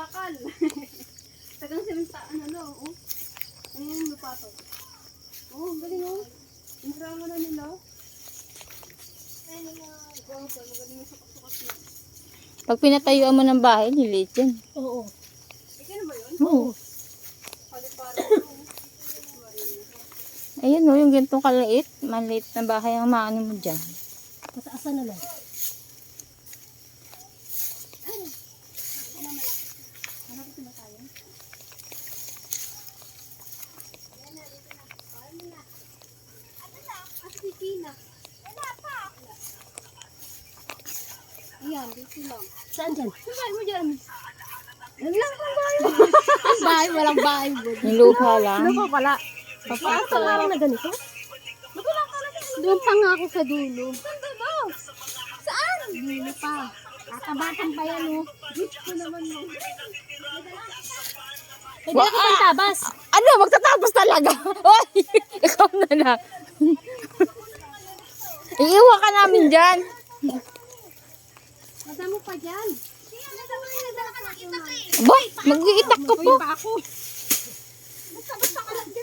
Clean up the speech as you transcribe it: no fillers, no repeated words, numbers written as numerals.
bakal. Tagang simenta, oh. Ano yung lupa to? Oh, galing oh. Insarangan na nila. Magaling yung sukat-sukat na. Pag pinatayuan mo ng bahay, niliit yan. Oo. Ikaw na ba yun? Oo. Paliparang Ayan o, yung ganitong kaliit. Maliit na bahay ang maano mo dyan. pataasan na lang. Malapit na tayo. Ayan, dito lang. Saan dyan? Saan bahay mo dyan? Yan lang kung bahay. Ang bahay, walang bahay. Yung lupa lang. Ano pa pala? Papasok lang na ganito? Doon pa nga ako sa dulo. Saan dulo? Saan? Dulo pa. Kakabatan pa yan oh. Dito ko naman mo. Pwede ako pantabas. Ano? Magtatapos talaga. Oy! Ikaw na lang. Iiwan ka namin dyan. Madamo pa dyan. Boy, mag-iitak ka po. Pa ako.